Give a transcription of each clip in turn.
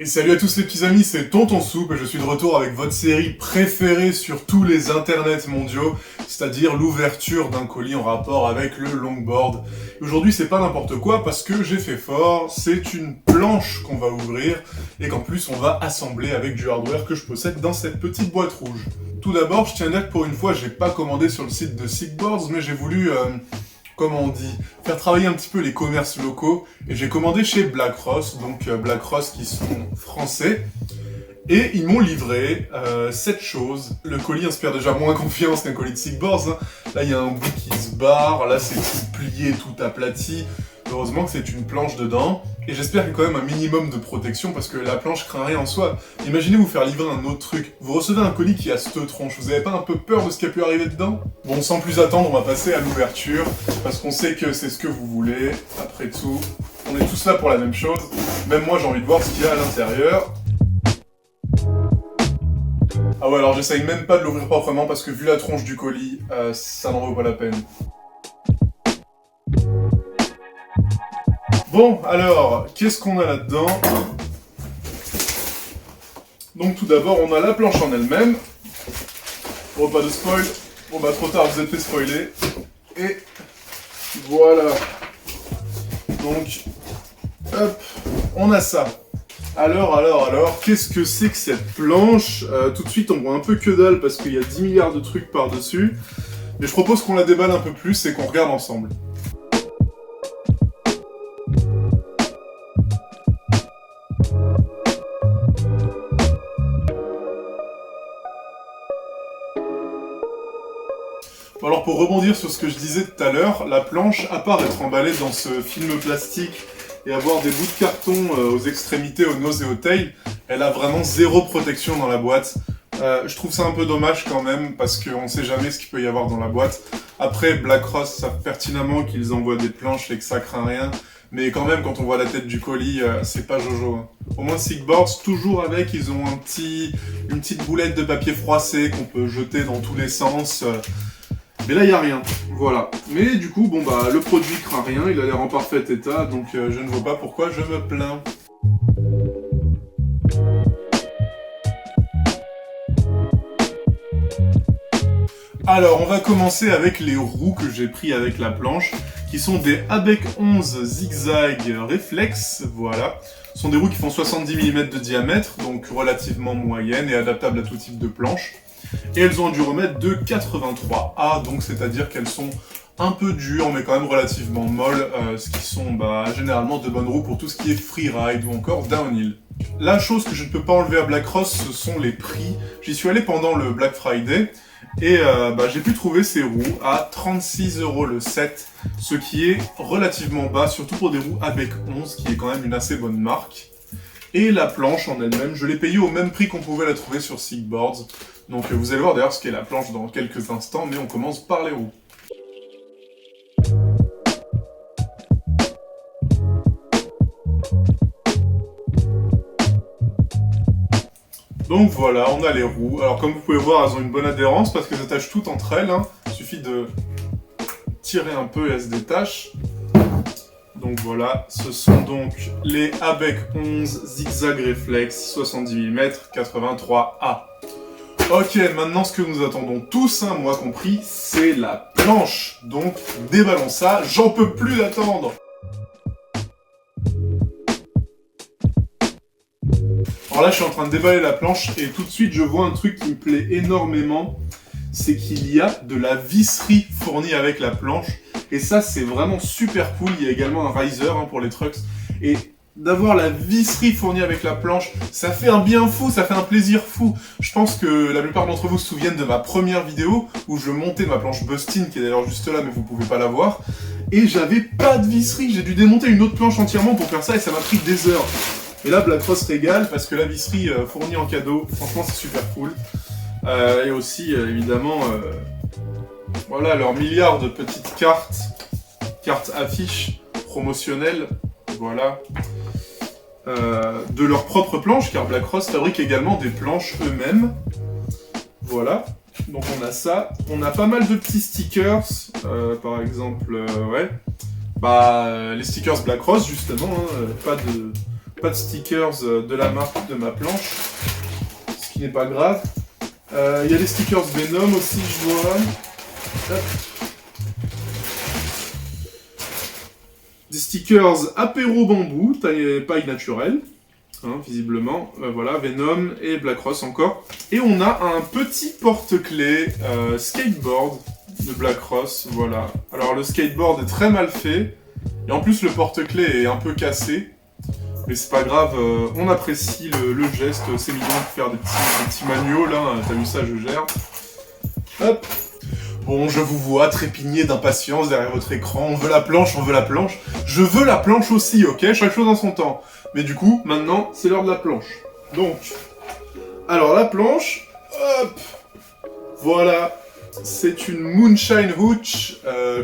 Et salut à tous les petits amis, c'est Tonton Soupe et je suis de retour avec votre série préférée sur tous les internets mondiaux, c'est-à-dire l'ouverture d'un colis en rapport avec le longboard. Aujourd'hui c'est pas n'importe quoi parce que j'ai fait fort, c'est une planche qu'on va ouvrir et qu'en plus on va assembler avec du hardware que je possède dans cette petite boîte rouge. Tout d'abord, je tiens à dire que pour une fois j'ai pas commandé sur le site de Sigboards, mais j'ai voulu... comment on dit, faire travailler un petit peu les commerces locaux, et j'ai commandé chez Black Ross, donc Black Ross qui sont français, et ils m'ont livré 7 choses. Le colis inspire déjà moins confiance qu'un colis de Sigboards, hein. Là il y a un bout qui se barre, là c'est tout plié, tout aplati, heureusement que c'est une planche dedans, et j'espère qu'il y a quand même un minimum de protection, parce que la planche craint rien en soi. Imaginez vous faire livrer un autre truc, vous recevez un colis qui a cette tronche, vous avez pas un peu peur de ce qui a pu arriver dedans? Bon, sans plus attendre, on va passer à l'ouverture, parce qu'on sait que c'est ce que vous voulez, après tout, on est tous là pour la même chose, même moi j'ai envie de voir ce qu'il y a à l'intérieur. Ah ouais, alors j'essaye même pas de l'ouvrir proprement, parce que vu la tronche du colis, ça n'en vaut pas la peine. Bon, alors, qu'est-ce qu'on a là-dedans? Donc tout d'abord, on a la planche en elle-même. Bon, pas de spoil. Bon bah trop tard, vous êtes fait spoiler. Et voilà. Donc, hop, on a ça. Alors, qu'est-ce que c'est que cette planche? Tout de suite, on voit un peu que dalle parce qu'il y a 10 milliards de trucs par-dessus. Mais je propose qu'on la déballe un peu plus et qu'on regarde ensemble. Bon alors pour rebondir sur ce que je disais tout à l'heure, la planche, à part être emballée dans ce film plastique et avoir des bouts de carton aux extrémités, aux noses et aux tailles, elle a vraiment zéro protection dans la boîte. Je trouve ça un peu dommage quand même, parce qu'on sait jamais ce qu'il peut y avoir dans la boîte. Après, Black Ross savent pertinemment qu'ils envoient des planches et que ça craint rien, mais quand même, quand on voit la tête du colis, c'est pas jojo, hein. Au moins Sigboards, toujours avec, ils ont une petite boulette de papier froissé qu'on peut jeter dans tous les sens. Mais là, il n'y a rien. Voilà. Mais du coup, bon bah, le produit craint rien, il a l'air en parfait état, donc je ne vois pas pourquoi je me plains. Alors, on va commencer avec les roues que j'ai pris avec la planche, qui sont des ABEC 11 Zigzag Reflex, voilà. Ce sont des roues qui font 70 mm de diamètre, donc relativement moyennes et adaptables à tout type de planche. Et elles ont un duromètre de 83A, donc c'est-à-dire qu'elles sont un peu dures, mais quand même relativement molles, ce qui sont généralement de bonnes roues pour tout ce qui est freeride ou encore downhill. La chose que je ne peux pas enlever à Black Ross, ce sont les prix. J'y suis allé pendant le Black Friday, et j'ai pu trouver ces roues à 36 € le set, ce qui est relativement bas, surtout pour des roues ABEC 11, qui est quand même une assez bonne marque. Et la planche en elle-même, je l'ai payée au même prix qu'on pouvait la trouver sur Sigboards. Donc vous allez voir d'ailleurs ce qu'est la planche dans quelques instants, mais on commence par les roues. Donc voilà, on a les roues. Alors comme vous pouvez voir, elles ont une bonne adhérence parce qu'elles s'attachent toutes entre elles, hein. Il suffit de tirer un peu et elles se détachent. Donc voilà, ce sont donc les ABEC 11 Zigzag Reflex 70 mm 83A. Ok, maintenant ce que nous attendons tous, hein, moi compris, c'est la planche. Donc déballons ça, j'en peux plus d'attendre. Alors là je suis en train de déballer la planche et tout de suite je vois un truc qui me plaît énormément. C'est qu'il y a de la visserie fournie avec la planche. Et ça, c'est vraiment super cool. Il y a également un riser pour les trucks. Et d'avoir la visserie fournie avec la planche, ça fait un bien fou, ça fait un plaisir fou. Je pense que la plupart d'entre vous se souviennent de ma première vidéo où je montais ma planche Bustin, qui est d'ailleurs juste là, mais vous pouvez pas la voir. Et j'avais pas de visserie. J'ai dû démonter une autre planche entièrement pour faire ça et ça m'a pris des heures. Et là, Black Ross régale parce que la visserie fournie en cadeau, franchement, c'est super cool. Et aussi, évidemment, voilà, leurs milliards de petites cartes affiches promotionnelles, voilà, de leurs propres planches, car Black Ross fabrique également des planches eux-mêmes. Voilà, donc on a ça. On a pas mal de petits stickers, par exemple, ouais, les stickers Black Ross, justement, hein, pas de stickers de la marque de ma planche, ce qui n'est pas grave. Il y a des stickers Venom aussi, je vois. Hop. Des stickers apéro bambou, paille naturelle, hein, visiblement. Voilà, Venom et Black Ross encore. Et on a un petit porte-clés skateboard de Black Ross, voilà. Alors le skateboard est très mal fait, et en plus le porte-clés est un peu cassé. Mais c'est pas grave, on apprécie le geste, c'est mignon de faire des petits manuaux là, t'as vu ça, je gère. Hop. Bon, je vous vois trépigner d'impatience derrière votre écran, on veut la planche, on veut la planche. Je veux la planche aussi, ok? Chaque chose en son temps. Mais du coup, maintenant, c'est l'heure de la planche. Donc, alors la planche, hop, voilà, c'est une Moonshine Hooch,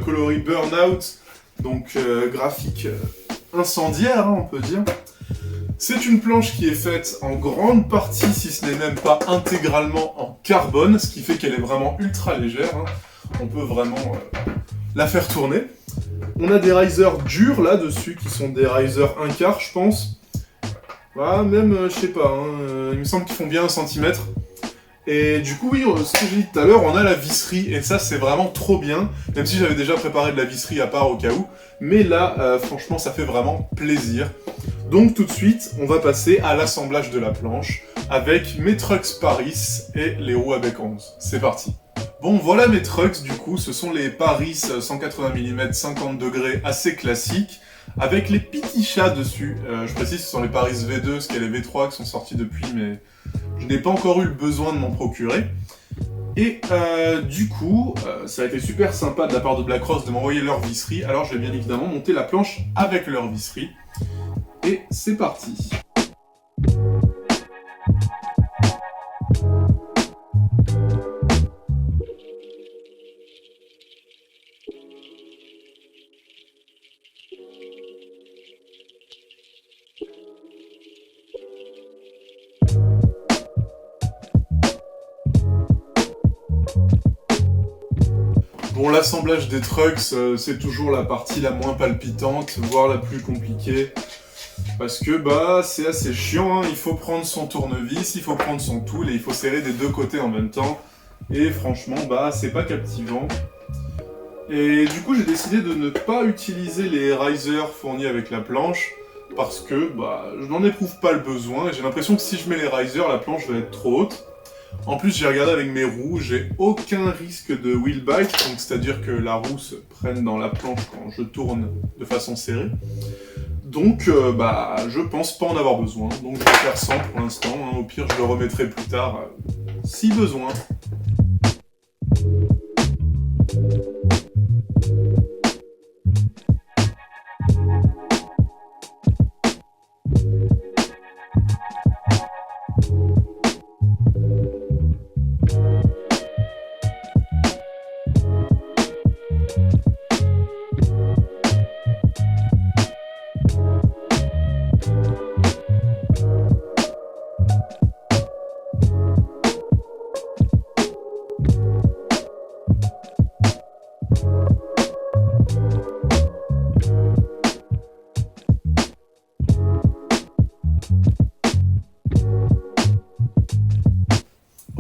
coloris Burnout, donc graphique incendiaire, hein, on peut dire. C'est une planche qui est faite en grande partie, si ce n'est même pas intégralement, en carbone, ce qui fait qu'elle est vraiment ultra légère. Hein. On peut vraiment la faire tourner. On a des risers durs là-dessus, qui sont des risers 1/4, je pense. Voilà, même, je sais pas, hein, il me semble qu'ils font bien 1 cm. Et du coup, oui, ce que j'ai dit tout à l'heure, on a la visserie, et ça, c'est vraiment trop bien, même si j'avais déjà préparé de la visserie à part au cas où. Mais là, franchement, ça fait vraiment plaisir. Donc tout de suite, on va passer à l'assemblage de la planche avec mes Trucks Paris et les roues à bec 11. C'est parti. Bon, voilà mes Trucks, du coup, ce sont les Paris 180 mm 50 degrés assez classiques, avec les petits chats dessus. Je précise, ce sont les Paris V2, parce qu'il y a les V3 qui sont sortis depuis, mais je n'ai pas encore eu le besoin de m'en procurer. Et du coup, ça a été super sympa de la part de Black Ross de m'envoyer leur visserie, alors je vais bien évidemment monter la planche avec leur visserie. Et c'est parti. Bon, l'assemblage des trucks, c'est toujours la partie la moins palpitante, voire la plus compliquée. Parce que bah c'est assez chiant, hein. Il faut prendre son tournevis, il faut prendre son tool et il faut serrer des deux côtés en même temps. Et franchement bah c'est pas captivant. Et du coup j'ai décidé de ne pas utiliser les risers fournis avec la planche parce que bah je n'en éprouve pas le besoin et j'ai l'impression que si je mets les risers la planche va être trop haute. En plus j'ai regardé avec mes roues, j'ai aucun risque de wheel bite, donc c'est-à-dire que la roue se prenne dans la planche quand je tourne de façon serrée. Donc, bah, je pense pas en avoir besoin, donc je vais faire sans pour l'instant, hein. Au pire je le remettrai plus tard, si besoin.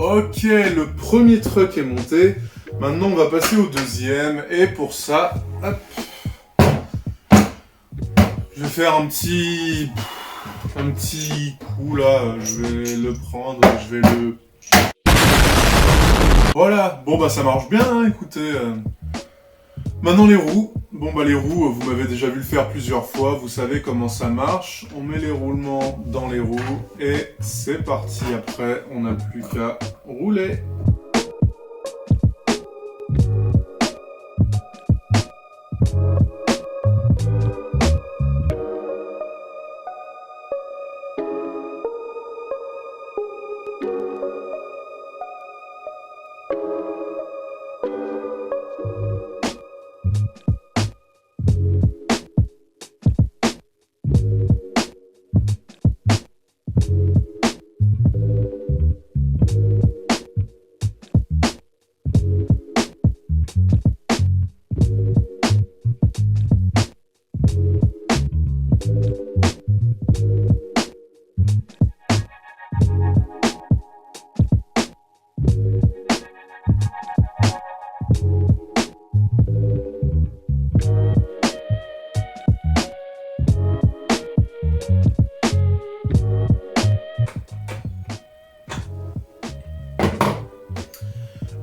Ok, le premier truck est monté. Maintenant, on va passer au deuxième. Et pour ça, hop, je vais faire un petit coup là. Je vais le prendre, je vais le... Voilà, bon bah ça marche bien, hein, écoutez. Maintenant les roues. Bon bah les roues, vous m'avez déjà vu le faire plusieurs fois, vous savez comment ça marche. On met les roulements dans les roues et c'est parti. Après, on n'a plus qu'à rouler.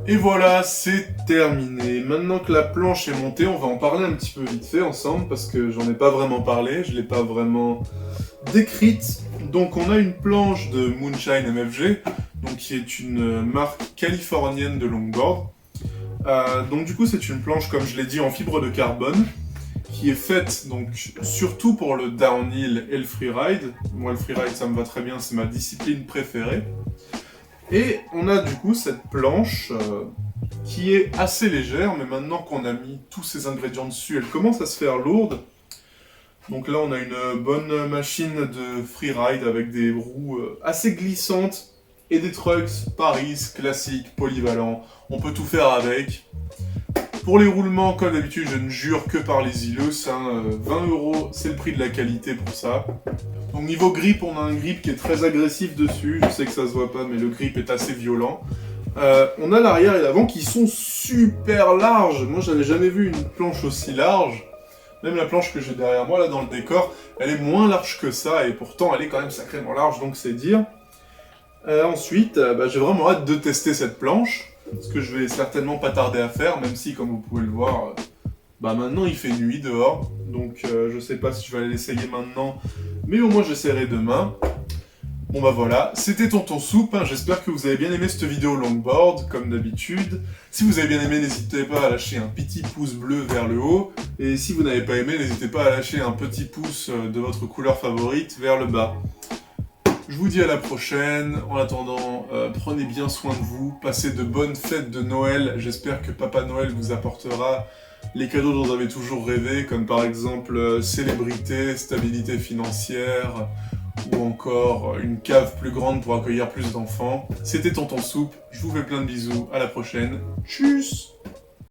Et voilà, c'est terminé. Maintenant que la planche est montée, on va en parler un petit peu vite fait ensemble, parce que j'en ai pas vraiment parlé, je l'ai pas vraiment décrite. Donc on a une planche de Moonshine MFG, donc qui est une marque californienne de longboard. Donc du coup c'est une planche, comme je l'ai dit, en fibre de carbone, qui est faite donc surtout pour le downhill et le freeride. Moi le freeride ça me va très bien, c'est ma discipline préférée. Et on a du coup cette planche qui est assez légère, mais maintenant qu'on a mis tous ces ingrédients dessus, elle commence à se faire lourde. Donc là on a une bonne machine de freeride avec des roues assez glissantes et des trucks Paris classiques, polyvalents. On peut tout faire avec. Pour les roulements, comme d'habitude, je ne jure que par les Ilus. 20 €, c'est le prix de la qualité pour ça. Donc niveau grip, on a un grip qui est très agressif dessus. Je sais que ça se voit pas, mais le grip est assez violent. On a l'arrière et l'avant qui sont super larges. Moi, j'avais jamais vu une planche aussi large. Même la planche que j'ai derrière moi, là, dans le décor, elle est moins large que ça. Et pourtant, elle est quand même sacrément large, donc c'est dire. Ensuite, j'ai vraiment hâte de tester cette planche. Ce que je vais certainement pas tarder à faire, même si, comme vous pouvez le voir, maintenant il fait nuit dehors, donc je sais pas si je vais aller l'essayer maintenant, mais au moins j'essaierai demain. Bon voilà, c'était Tonton Soupe, j'espère que vous avez bien aimé cette vidéo longboard, comme d'habitude. Si vous avez bien aimé, n'hésitez pas à lâcher un petit pouce bleu vers le haut, et si vous n'avez pas aimé, n'hésitez pas à lâcher un petit pouce de votre couleur favorite vers le bas. Je vous dis à la prochaine. En attendant, prenez bien soin de vous. Passez de bonnes fêtes de Noël. J'espère que Papa Noël vous apportera les cadeaux dont vous avez toujours rêvé, comme par exemple célébrité, stabilité financière, ou encore une cave plus grande pour accueillir plus d'enfants. C'était Tonton Soupe. Je vous fais plein de bisous. À la prochaine. Tchuss!